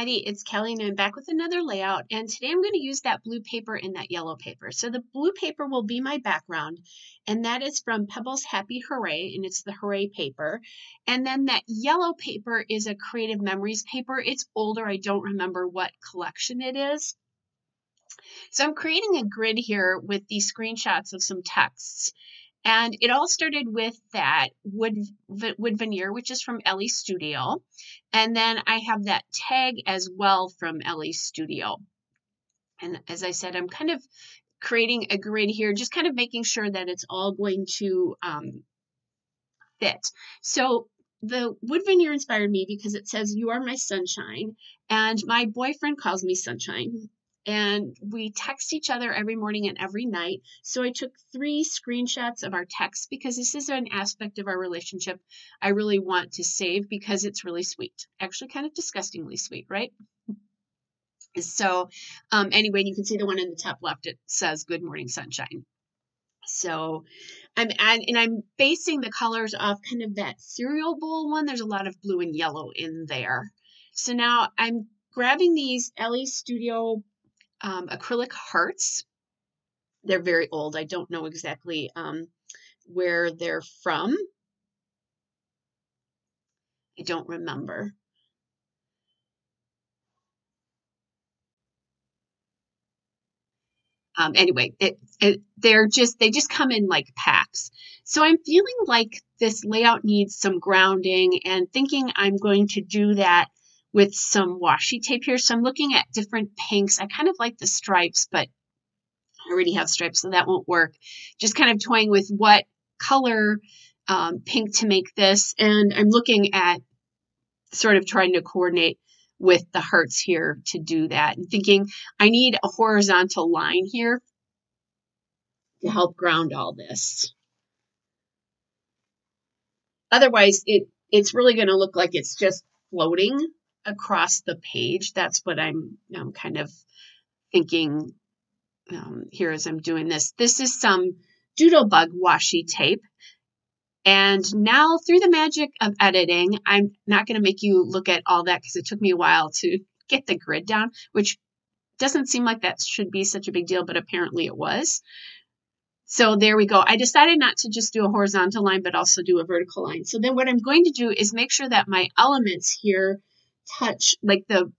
everybody, it's Kelly and I'm back with another layout, and today I'm going to use that blue paper and that yellow paper. So the blue paper will be my background, and that is from Pebbles Happy Hooray, and it's the Hooray paper. And then that yellow paper is a Creative Memories paper. It's older, I don't remember what collection it is. So I'm creating a grid here with these screenshots of some texts. And it all started with that wood veneer, which is from Ellie Studio. And then I have that tag as well from Ellie Studio. And as I said, I'm kind of creating a grid here, just kind of making sure that it's all going to fit. So the wood veneer inspired me because it says, "You are my sunshine." And my boyfriend calls me Sunshine. And we text each other every morning and every night. So I took 3 screenshots of our text because this is an aspect of our relationship I really want to save because it's really sweet. Actually, kind of disgustingly sweet, right? So anyway, you can see the one in the top left. It says, "Good morning, sunshine." So I'm basing the colors off kind of that cereal bowl one. There's a lot of blue and yellow in there. So now I'm grabbing these Ellie Studio acrylic hearts. They're very old. I don't know exactly where they're from. I don't remember. Anyway, they just come in like packs. So I'm feeling like this layout needs some grounding and thinking I'm going to do that with some washi tape here. So I'm looking at different pinks. I kind of like the stripes, but I already have stripes, so that won't work. Just kind of toying with what color pink to make this. And I'm looking at sort of trying to coordinate with the hearts here to do that and thinking I need a horizontal line here to help ground all this. Otherwise, it's really going to look like it's just floating across the page. That's what I'm kind of thinking here as I'm doing this. This is some Doodlebug washi tape. And now through the magic of editing, I'm not going to make you look at all that because it took me a while to get the grid down, which doesn't seem like that should be such a big deal, but apparently it was. So there we go. I decided not to just do a horizontal line, but also do a vertical line. So then what I'm going to do is make sure that my elements here touch, like the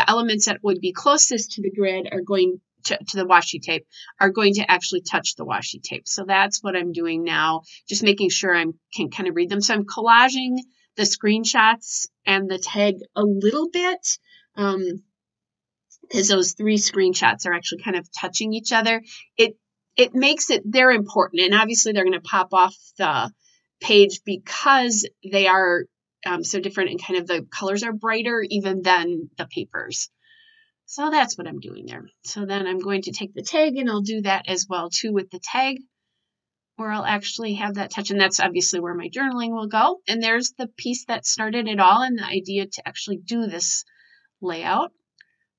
elements that would be closest to the grid are going to the washi tape are going to actually touch the washi tape. So that's what I'm doing now, just making sure I can kind of read them. So I'm collaging the screenshots and the tag a little bit because those 3 screenshots are actually kind of touching each other. It makes it, they're important. And obviously they're going to pop off the page because they are so different and kind of the colors are brighter even than the papers. So that's what I'm doing there. So then I'm going to take the tag and I'll do that as well too with the tag where I'll actually have that touch. And that's obviously where my journaling will go. And there's the piece that started it all and the idea to actually do this layout.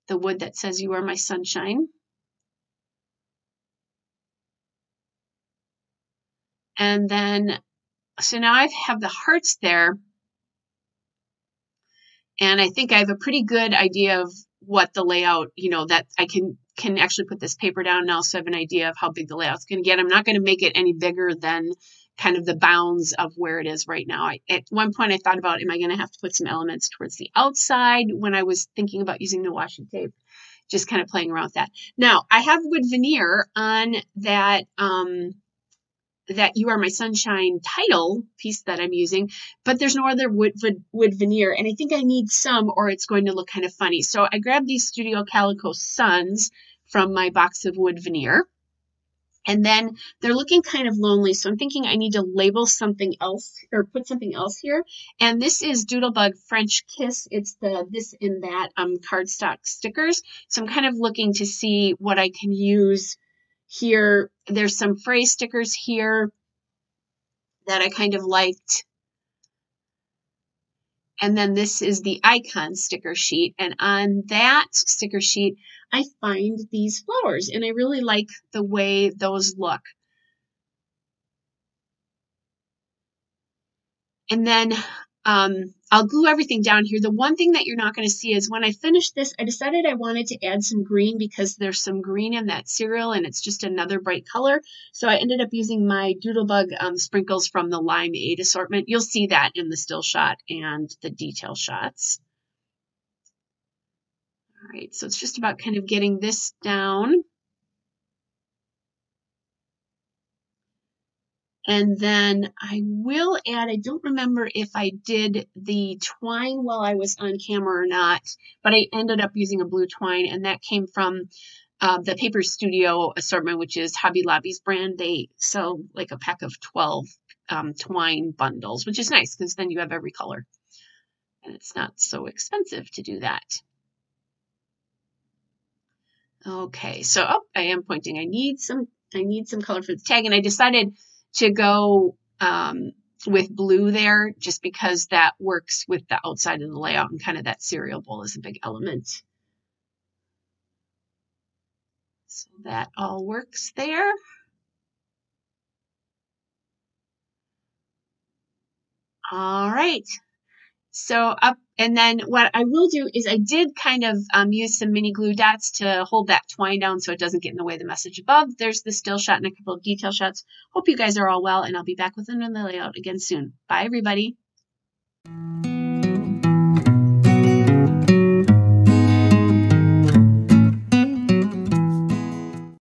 The wood that says, "You are my sunshine." And then, so now I have the hearts there. And I think I have a pretty good idea of what the layout, that I can actually put this paper down and also have an idea of how big the layout's going to get. I'm not going to make it any bigger than kind of the bounds of where it is right now. At one point I thought about, am I going to have to put some elements towards the outside when I was thinking about using the washi tape, just kind of playing around with that. Now I have wood veneer on that, that "You Are My Sunshine" title piece that I'm using, but there's no other wood veneer. And I think I need some or it's going to look kind of funny. So I grabbed these Studio Calico Suns from my box of wood veneer. And then they're looking kind of lonely. So I'm thinking I need to label something else or put something else here. And this is Doodlebug French Kiss. It's the this and that cardstock stickers. So I'm kind of looking to see what I can use here. There's some phrase stickers here that I kind of liked. And then this is the icon sticker sheet. And on that sticker sheet, I find these flowers. And I really like the way those look. And then I'll glue everything down here. The one thing that you're not going to see is when I finished this, I decided I wanted to add some green because there's some green in that cereal and it's just another bright color. So I ended up using my Doodlebug sprinkles from the Limeade assortment. You'll see that in the still shot and the detail shots. All right, so it's just about kind of getting this down. And then I will add, I don't remember if I did the twine while I was on camera or not, but I ended up using a blue twine, and that came from the Paper Studio assortment, which is Hobby Lobby's brand. They sell like a pack of 12 twine bundles, which is nice because then you have every color. And it's not so expensive to do that. Okay, so I am pointing. I need some color for the tag, and I decided to go with blue there just because that works with the outside of the layout, and kind of that cereal bowl is a big element. So that all works there. All right. So up, and then what I will do is I did kind of use some mini glue dots to hold that twine down so it doesn't get in the way of the message above. There's the still shot and a couple of detail shots. Hope you guys are all well, and I'll be back with another layout again soon. Bye, everybody.